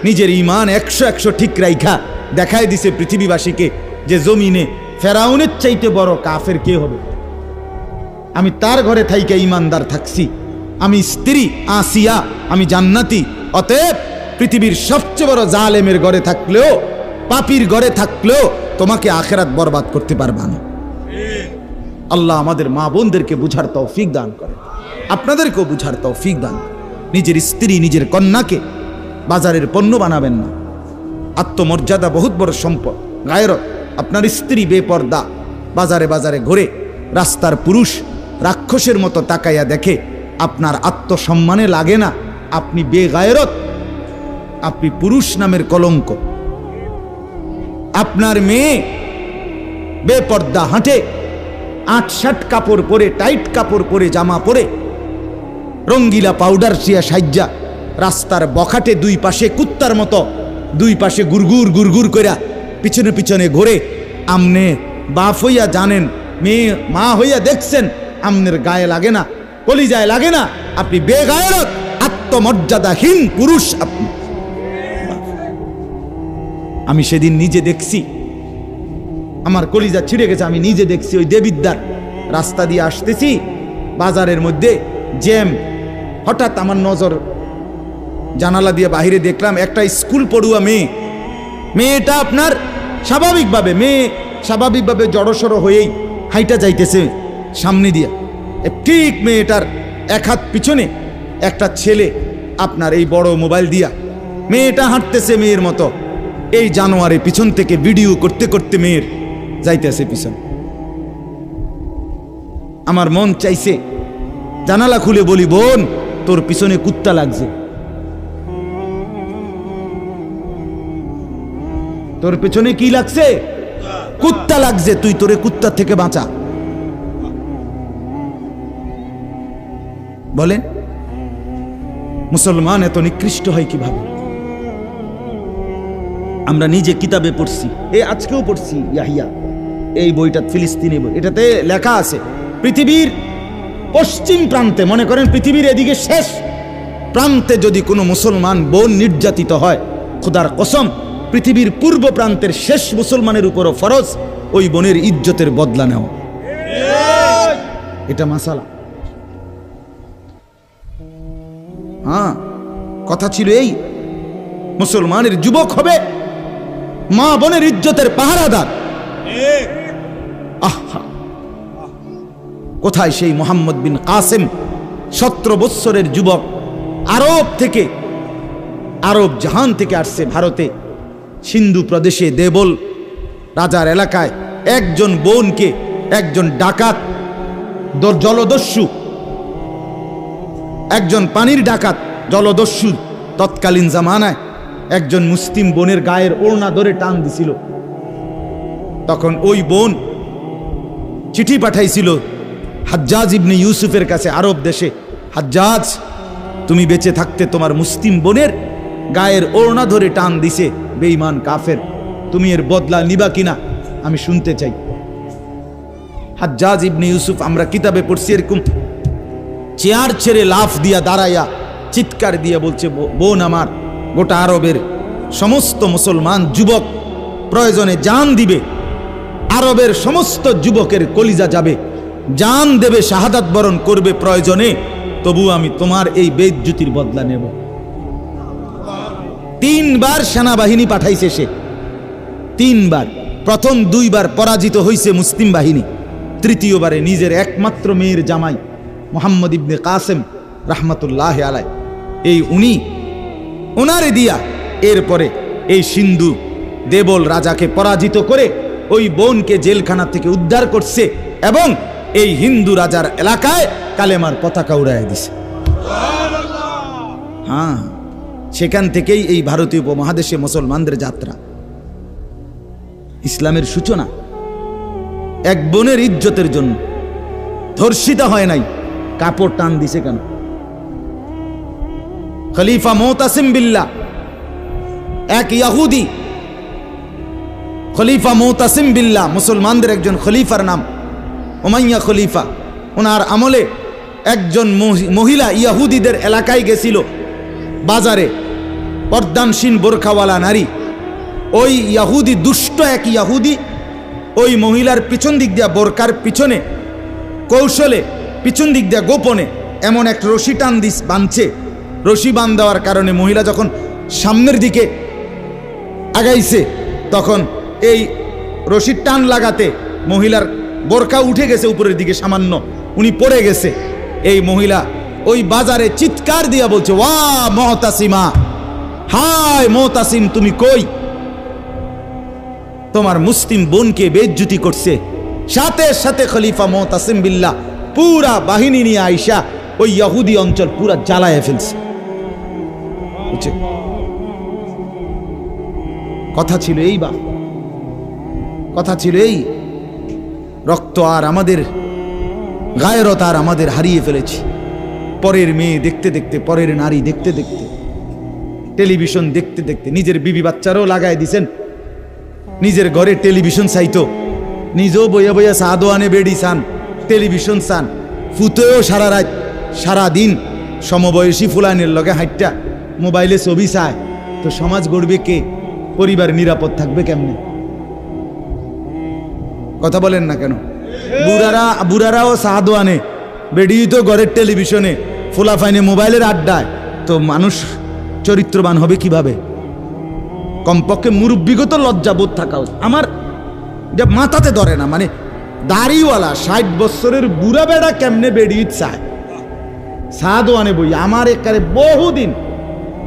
নিজের ঈমান 100 ঠিক রাইখা দেখায় দিছে পৃথিবীবাসীকে যে জমিনে ফেরাউনের চাইতে বড় কাফের কে হবে। আমি তার ঘরে থাইকা ঈমানদার থাকছি, আমি স্ত্রী আসিয়া, আমি জান্নাতি। অতএব পৃথিবীর সবচেয়ে বড় জালেমের ঘরে থাকলেও, পাপীর ঘরে থাকলেও তোমাকে আখিরাত বরবাদ করতে পারবা না। আল্লাহ আমাদের মা বোনদেরকে বুঝার তৌফিক দান করে, আপনাদেরকেও বুঝার তৌফিক দান। নিজের স্ত্রী, নিজের কন্যাকে বাজারের পণ্য বানাবেন না। আত্মমর্যাদা বহুত বড় সম্পদ, গায়রত। আপনার স্ত্রী বেপর্দা বাজারে বাজারে ঘুরে, রাস্তার পুরুষ রাক্ষসের মতো তাকাইয়া দেখে, আপনার আত্মসম্মানে লাগে না? আপনি বেগায়রত, আপনি পুরুষ নামের কলঙ্ক। আপনার মেয়ে বেপর্দা হাঁটে, 8-7 কাপড় পরে, টাইট কাপড় পরে, জামা পরে, রঙ্গিলা পাউডার চিয়া সাজ্জা রাস্তার বখাটে দুই পাশে কুত্তার মতো দুই পাশে গুরগুর গুরগুর কইরা পিছনে পিছনে ঘোরে। আমনে বাপ হইয়া জানেন, মেয়ে মা হইয়া দেখছেন, আমনের গায়ে লাগে না, কলিজায় লাগে না। আপনি বেগায়রত, আত্মমর্যাদাহীন পুরুষ আপনি। আমি সেদিন নিজে দেখছি, আমার কলিজা ছিঁড়ে গেছে। আমি নিজে দেখছি, ওই দেবিদ্যার রাস্তা দিয়ে আসতেছি, বাজারের মধ্যে জ্যাম। হঠাৎ আমার নজর জানালা দিয়ে বাহিরে দেখলাম একটা স্কুল পড়ুয়া মেয়ে। মেয়েটা আপনার স্বাভাবিকভাবে জড়সড় হয়েই হাইটা যাইতেছে সামনে দিয়া। ঠিক মেয়েটার এক হাত পিছনে একটা ছেলে আপনার এই বড় মোবাইল দিয়া, মেয়েটা হাঁটতেছে মেয়ের মতো। এই জানোয়ারে পিছন থেকে ভিডিও করতে করতে মেয়ের যাইতেছে পিছন। আমার মন চাইছে জানালা খুলে বলি, বোন তোর পিছনে কুত্তা লাগছে, তোর পেছনে কি লাগছে? কুত্তা লাগছে, তুই তোরে কুত্তা থেকে বাঁচা। বলেন মুসলমান এত নিকৃষ্ট হয় কিভাবে? আমরা নিজে কিতাবে পড়ছি, আজকেও পড়ছি ইয়াহিয়া, এই বইটা ফিলিস্তিনি বই। এটাতে লেখা আছে পৃথিবীর পশ্চিম প্রান্তে, মনে করেন পৃথিবীর এদিকে শেষ প্রান্তে যদি কোনো মুসলমান বোন নির্যাতিত হয়, খোদার কসম পৃথিবীর পূর্ব প্রান্তের শেষ মুসলমানের উপরও ফরজ ওই বোনের ইজ্জতের বদলা নেওয়া। এটা মাসালা। হ্যাঁ, কথা ছিল এই, মুসলমানের যুবক হবে মা বোনের ইজ্জতের পাহারাদার। আহা, কোথায় সেই মোহাম্মদ বিন কাসেম, 17 বৎসরের যুবক, আরব থেকে, আরব জাহান থেকে আসছে ভারতে, সিন্ধু প্রদেশে দেবল রাজার এলাকায় একজন বোনকে একজন ডাকাত, জলদস্যু, একজন পানির ডাকাত জলদস্যু তৎকালীন জামানায় একজন মুসলিম বোনের গায়ের ওড়না ধরে টান দিছিল। তখন ওই বোন চিঠি পাঠাইছিল হাজ্জাজ ইবনে ইউসুফের কাছে আরব দেশে, হাজ্জাজ, তুমি বেঁচে থাকতে তোমার মুসলিম বোনের গায়ের ওড়না ধরে টান দিছে বেঈমান কাফের, তুমি এর বদলা নিবা কিনা আমি শুনতে চাই। হাজ্জাজ ইবনে ইউসুফ, আমরা কিতাবে পড়ছি, এরকম চেয়ার ছেড়ে লাফ দিয়া দাঁড়াইয়া চিৎকার দিয়া বলছে, বোন আমার, গোটা আরবের সমস্ত মুসলমান যুবক প্রয়োজনে জান দিবে, আরবের সমস্ত যুবকের কলিজা যাবে, জান দেবে, শাহাদাত বরণ করবে প্রয়োজনে, তবু আমি তোমার এই বেইজ্জতির বদলা নেব। 3 বার সেনাবাহিনী পাঠাইছে সে, 3 বার। প্রথম 2 বার পরাজিত হইছে মুসলিম বাহিনী, তৃতীয়বারে নিজের একমাত্র মেয়ের জামাই মোহাম্মদ ইবনে কাসেম রাহমাতুল্লাহ আলাই, এই উনারে দিয়া এরপরে এই সিন্ধু দেবল রাজাকে পরাজিত করে ওই বোনকে জেলখানা থেকে উদ্ধার করছে এবং এই হিন্দু রাজার এলাকায় কালেমার পতাকা উড়াইয়া দিছে। হ্যাঁ, সেখান থেকেই এই ভারতীয় উপমহাদেশে মুসলমানদের যাত্রা, ইসলামের সূচনা। এক বোনের ইজ্জতের জন্য ধর্ষিতা হয় নাই, কাপড় টান দিছে কেন? খলিফা মুতাসিম বিল্লাহ, এক ইহুদি খলিফা মুতাসিম বিল্লাহ, মুসলমানদের একজন খলিফার নাম উমাইয়া খলিফা। ওনার আমলে একজন মহিলা ইহুদিদের এলাকায় গেছিল, বাজারে, পর্দানসীন বোরখাওয়ালা নারী। ওই ইহুদি, দুষ্ট এক ইহুদি, ওই মহিলার পিছন দিক দিয়া, বোরকার পিছনে কৌশলে পিছন দিক দিয়া গোপনে এমন এক রশি টান দিস বাঁধছে। রশি বাঁধ দেওয়ার কারণে মহিলা যখন সামনের দিকে আগাইছে, তখন এই রশির টান লাগাতে মহিলার বোরকা উঠে গেছে উপরের দিকে সামান্য, উনি পড়ে গেছে। এই মহিলা ওই বাজারে চিৎকার দিয়া বলছে, ওয়া মুতাসিমা, হায় মুতাসিম, তুমি কই? তোমার মুসলিম বোনকে বেইজ্জতি করছে। সাথে সাথে খলিফা মুতাসিম বিল্লাহ পুরা বাহিনী নিয়ে আইসা ওই ইহুদি অঞ্চল পুরা জ্বালায় ফেলছে। কথা ছিল এই, বা কথা ছিল এই, রক্ত আর আমাদের গায়রত আর আমাদের হারিয়ে ফেলেছি। পরের মেয়ে দেখতে দেখতে, পরের নারী দেখতে দেখতে, টেলিভিশন দেখতে দেখতে, নিজের বিবি বাচ্চারও লাগাই দিছেন, নিজের ঘরে টেলিভিশন চাইতো, নিজেও বইয়া বইয়া চা দোয়ানে বেড়ি চান, টেলিভিশন চান, ফুতেও সারা রাত সারা দিন সমবয়সী ফুলানের লগে হাইটটা মোবাইলে ছবি চায়, তো সমাজ গড়বে কে? পরিবার নিরাপদ থাকবে কেমনে? কথা বলেন না কেন? বুড়ারাও চা দোয়ানে, বেড়ি তো ঘরের টেলিভিশনে, ফুলাফাইনে মোবাইলের আড্ডায়, তো মানুষ চরিত্রবান হবে কিভাবে? কমপক্ষে মুরব্বিগত লজ্জাবোধ থাকা উচিত। আমার যে মাথাতে ধরে না, মানে দাড়িওয়ালা 60 বছরের বুড়া বেড়া কেমনে বেড়িয়ে চায় চা দোয়ানে বই? আমার একারে বহুদিন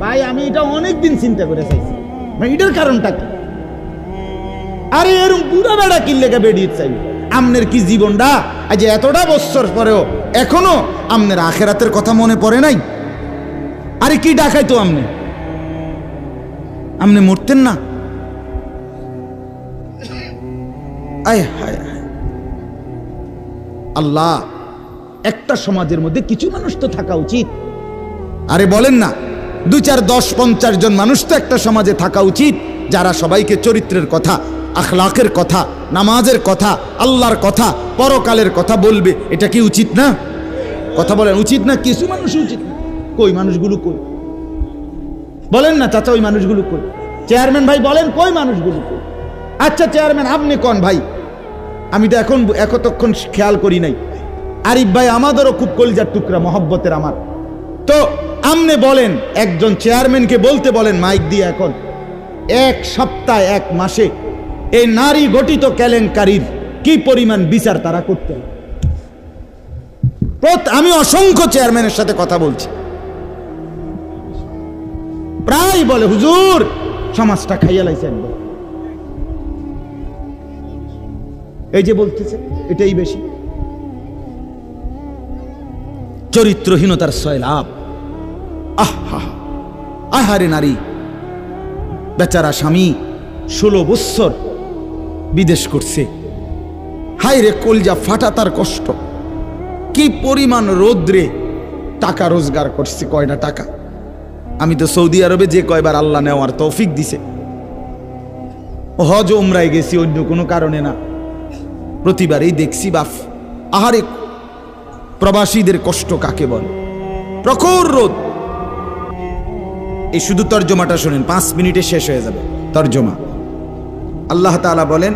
ভাই, আমি এটা অনেকদিন চিন্তা করে চাইছি, এটার কারণটা কি? আরে এরকম বুড়া বেড়া কিনলে বেড়িয়ে চাই? আমনের কি জীবনটা আজ এতটা বছর পরেও এখনো আমনের আখেরাতের কথা মনে পড়ে নাই? আরে কি ডাকাইতো আমনে মরতেন না? আয় হায় হায় আল্লাহ, একটা সমাজের মধ্যে কিছু মানুষ তো থাকা উচিত। আরে বলেন না, 2, 4, 10, 50 জন মানুষ তো একটা সমাজে থাকা উচিত, যারা সবাইকে চরিত্রের কথা, আখলাকের কথা, নামাজের কথা, আল্লাহর কথা, পরকালের কথা বলবে। এটা কি উচিত না? কথা বলেন, উচিত না? কিছু মানুষ উচিত না। কই মানুষগুলো কই? বলেন না চাচা, ওই মানুষগুলো কই? চেয়ারম্যান ভাই বলেন, কই মানুষগুলো কই? আচ্ছা চেয়ারম্যান আপনি কোন ভাই? আমি তো এতক্ষণ খেয়াল করি নাই। আরিফ ভাই আমাদেরও খুব কলিজার টুকরা, মহব্বতের আমার। তো আমনে বলেন, একজন চেয়ারম্যানকে বলতে বলেন মাইক দিয়ে, এখন এক সপ্তাহ এক মাসে এই নারী গঠিত কেলেঙ্কারির কি পরিমাণ বিচার তারা করতে। আমি অসংখ্য চেয়ারম্যানের সাথে কথা বলছি, প্রায় বলে হুজুর সমাজটা খাইয়া লাইছে একদম। এই যে বলতেছে এটাই বেশি। চরিত্রহীনতার সয়লাভ। আহা আহারে নারী, বেচারা স্বামী 16 বৎসর বিদেশ করছে, হায় রে কলজা ফাটা তার কষ্ট। কি পরিমাণ রোদ্রে টাকা রোজগার করছে, কয়টা টাকা। আমি তো সৌদি আরবে যে কয়বার আল্লাহ নেওয়ার তৌফিক দিছে, হজ উমরায় গেছি অন্য কোনো কারণে না, প্রতিবারেই দেখছি বাফ আহারে প্রবাসীদের কষ্ট কাকে বলে। প্রখর রোদ। এই শুধু তর্জমাটা শুনেন, 5 মিনিটে শেষ হয়ে যাবে তর্জমা। আল্লাহ তাআলা বলেন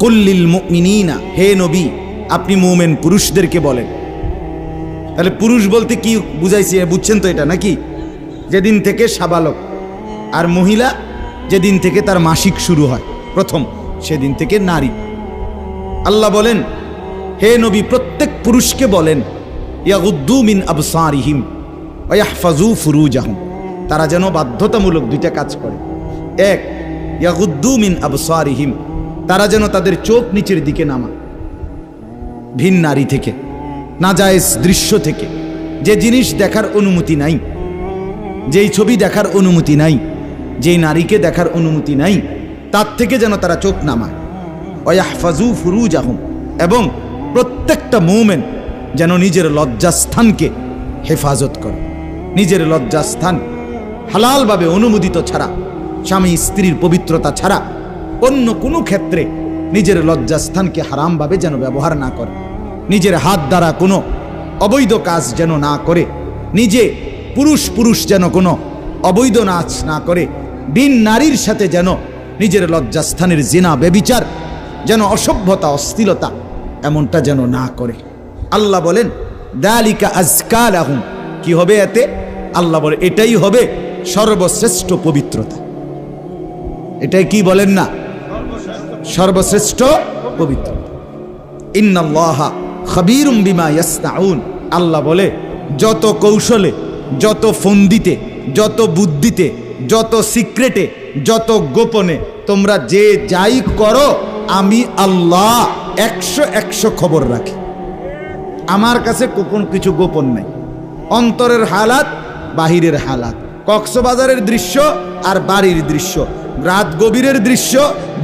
কুল্লিল মুমিনিনা, হে নবী আপনি মুমিন পুরুষদেরকে বলেন। তাহলে পুরুষ বলতে কি বুঝাইছি বুঝছেন তো এটা নাকি? যেদিন থেকে সাবালক, আর মহিলা যেদিন থেকে তার মাসিক শুরু হয় প্রথম, সেদিন থেকে নারী। আল্লাহ বলেন হে নবী প্রত্যেক পুরুষকে বলেন ইয়াগুদ্দু মিন আবসারিহিম ওয়া ইয়াহফাজু ফুরুজাহুম, তারা যেন বাধ্যতামূলক 2টা কাজ করে। এক, ইয়াগুদ্দু মিন আবসারিহিম, তারা যেন তাদের চোখ নিচের দিকে নামায় ভিন নারী থেকে, নাজায়েজ দৃশ্য থেকে, যে জিনিস দেখার অনুমতি নাই, যেই ছবি দেখার অনুমতি নাই, যেই নারীকে দেখার অনুমতি নাই, তার থেকে যেন তারা চোখ নামায়। ওয়া ইয়াহফাজু ফুরুজাহুম, এবং প্রত্যেকটা মুমিন যেন নিজের লজ্জাস্থানকে হেফাজত করে। নিজের লজ্জাস্থান হালালভাবে অনুমোদিত ছাড়া, স্বামী স্ত্রীর পবিত্রতা ছাড়া অন্য কোনো ক্ষেত্রে নিজের লজ্জাস্থানকে হারামভাবে যেন ব্যবহার না করে। নিজের হাত দ্বারা কোনো অবৈধ কাজ যেন না করে, নিজে পুরুষ যেন কোনো অবৈধ নাচ না করে, বিন নারীর সাথে যেন নিজের লজ্জাস্থানের জিনা বেবিচার, যেন অসভ্যতা অশ্লীলতা এমনটা যেন না করে। আল্লাহ বলেন যালিকা আজকা লাহুম, কি হবে এতে? আল্লাহ বলে এটাই হবে সর্বশ্রেষ্ঠ পবিত্রতা। এটাই কি বলেন না? সর্বশ্রেষ্ঠ পবিত্রতা। ইন্নাল্লাহা খাবীরুম বিমা ইয়াসনাউন, আল্লাহ বলে যত কৌশলে, যত ফন্দিতে, যত বুদ্ধিতে, যত সিক্রেটে, যত গোপনে তোমরা যে যাই করো, আমি আল্লাহ 100 খবর রাখি। আমার কাছে কোন কিছু গোপন নাই। অন্তরের হালাত, বাহিরের হালাত, কক্সবাজারের দৃশ্য আর বাড়ির দৃশ্য, রাত গভীরের দৃশ্য,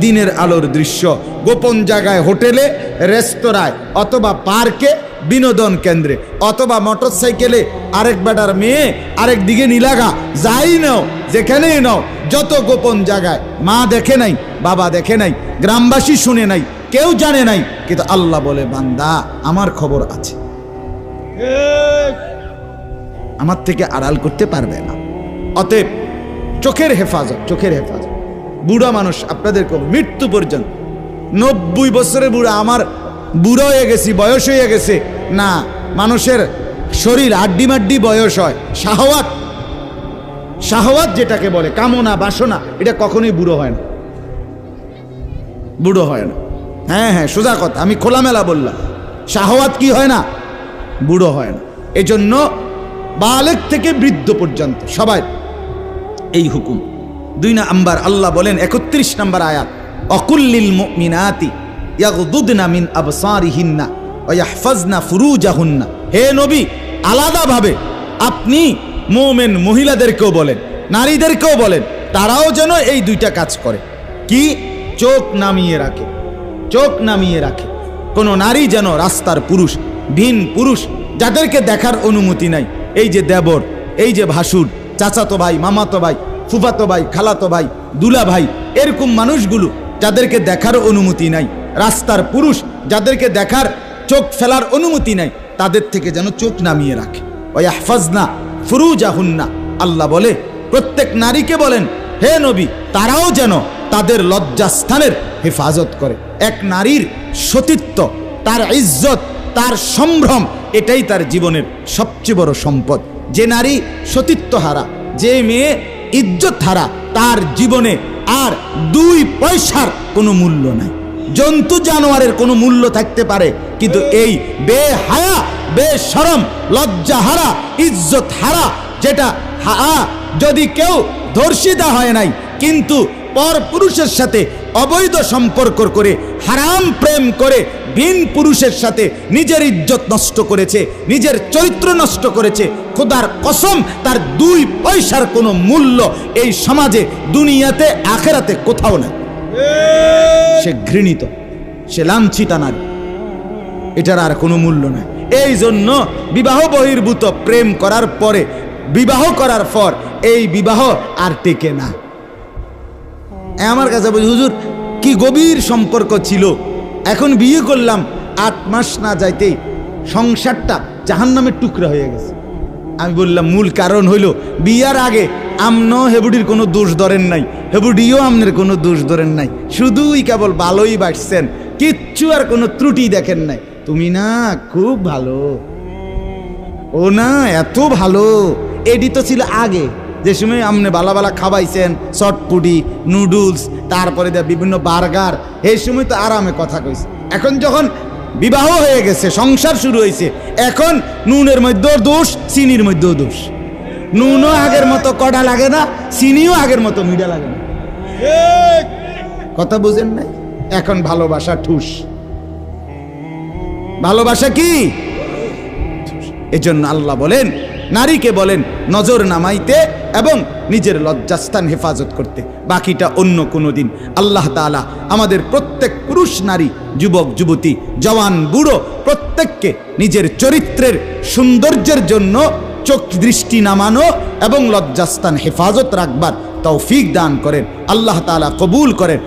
দিনের আলোর দৃশ্য, গোপন জায়গায়, হোটেলে, রেস্তোরাঁয়, অথবা পার্কে, বিনোদন কেন্দ্রে, অথবা মোটরসাইকেলে আরেক বেটার মেয়ে আরেক দিকে নিলাগা, যাই নাও, যেখানেই নাও, যত গোপন জায়গায়, মা দেখে নাই, বাবা দেখে নাই, গ্রামবাসী শুনে নাই, কেউ জানে নাই, কিন্তু আল্লাহ বলে বান্দা আমার খবর আছে, আমার থেকে আড়াল করতে পারবে না। অতএব চোখের হেফাজত, চোখের হেফাজত। বুড়া মানুষ আপনাদেরকে মৃত্যু পর্যন্ত, 90 বছরের বুড়া, আমার বুড়ো হয়ে গেছি, বয়স হয়ে গেছে না, মানুষের শরীর আড্ডি মাড্ডি বয়স হয়। শাহওয়াত, শাহওয়াত যেটাকে বলে, কামনা বাসনা, এটা কখনোই বুড়ো হয় না, বুড়ো হয় না। হ্যাঁ সোজা কথা, আমি খোলামেলা বললাম, শাহওয়াত কি হয় না? বুড়ো হয় না। এজন্য বালেগ থেকে বৃদ্ধ পর্যন্ত সবাই এই হুকুম। 2 নাম্বার আল্লাহ বলেন 31 নম্বর আয়াত, অকুল্লিল মুমিনাতি ইয়াগদুদনা মিন আবসারিহিন্না ওয়া ইয়াহফাজনা ফুরুজাহুন্না, হে নবী আলাদাভাবে আপনি মুমিন মহিলাদেরকেও বলেন, নারীদেরকেও বলেন, তারাও যেন এই 2টা কাজ করে। কি? চোখ নামিয়ে রাখে, চোখ নামিয়ে রাখে। কোনো নারী যেন রাস্তার পুরুষ, ভিন পুরুষ, যাদেরকে দেখার অনুমতি নাই, এই যে দেবর, এই যে ভাসুর, চাচাতো ভাই, মামাতো ভাই, ফুফাতো ভাই, খালাতো ভাই, দুলা ভাই, এরকম মানুষগুলো যাদেরকে দেখার অনুমতি নাই, রাস্তার পুরুষ যাদেরকে দেখার, চোখ ফেলার অনুমতি নাই, তাদের থেকে যেন চোখ নামিয়ে রাখে। ওয়া ইয়াহফাজনা ফুরুজাহুন্না, আল্লাহ বলে প্রত্যেক নারীকে বলেন হে নবী তারাও যেন তাদের লজ্জাস্থানের হেফাজত করে। এক নারীর সতীত্ব, তার ইজ্জত, তার সম্ভ্রম, এটাই তার জীবনের সবচেয়ে বড় সম্পদ। যে নারী সতীত্ব হারা, যে মেয়ে ইজ্জত হারা, তার জীবনে আর 2 পয়সার কোনো মূল্য নাই। জন্তু জানোয়ারের কোনো মূল্য থাকতে পারে, কিন্তু এই বেহায়া, বেশরম, লজ্জা হারা, ইজ্জত হারা, যেটা যদি কেউ ধর্ষিতা হয় নাই কিন্তু পর পুরুষের সাথে অবৈধ সম্পর্ক করে, হারাম প্রেম করে, ভিন পুরুষের সাথে নিজের ইজ্জত নষ্ট করেছে, নিজের চরিত্র নষ্ট করেছে, খোদার কসম তার 2 পয়সার কোনো মূল্য এই সমাজে, দুনিয়াতে, আখেরাতে কোথাও নাই। সে ঘৃণিত, সে লাঞ্ছিতা নারী, এটার আর কোনো মূল্য নাই। এই জন্য বিবাহ বহির্ভূত প্রেম করার পরে, বিবাহ করার পর এই বিবাহ আর টেকে না। আমার কাছে বলি, হুজুর কি গভীর সম্পর্ক ছিল, এখন বিয়ে করলাম, 8 মাস না যাইতেই সংসারটা জাহান্নামের টুকরা হয়ে গেছে। আমি বললাম মূল কারণ হইল বিয়ার আগে আমনো হেবুডির কোনো দোষ ধরেন নাই, হেবুডিও আমনের কোনো দোষ ধরেন নাই, শুধুই কেবল ভালোই বাসছেন, কিচ্ছু আর কোনো ত্রুটি দেখেন নাই। তুমি না খুব ভালো, ও না এত ভালো, এডি তো ছিল আগে, যে সময় আমনে বালা বালা খাওয়াইছেন, চটপুটি, নুডলস, তারপরে বিভিন্ন বার্গার, এই সময় তো আরামে কথা কইছে। এখন যখন বিবাহ হয়ে গেছে, সংসার শুরু হয়েছে, এখন নুনের মধ্যেও দোষ, চিনির মধ্যেও দোষ। নুনও আগের মতো কড়া লাগে না, চিনিও আগের মতো মিঠা লাগে না। কথা বুঝেন নাই? এখন ভালোবাসা ঠুস। ভালোবাসা কি? এজন্য আল্লাহ বলেন, নারীকে বলেন নজর নামাইতে এবং নিজের লজ্জাস্থান হেফাজত করতে, বাকিটা অন্য কোনো দিন। আল্লাহ তাআলা আমাদের প্রত্যেক পুরুষ নারী, যুবক যুবতী, জওয়ান বুড়ো প্রত্যেককে নিজের চরিত্রের সৌন্দর্যের জন্য চোখ দৃষ্টি নামানো এবং লজ্জাস্থান হেফাজত রাখবার তৌফিক দান করেন। আল্লাহ তাআলা কবুল করেন।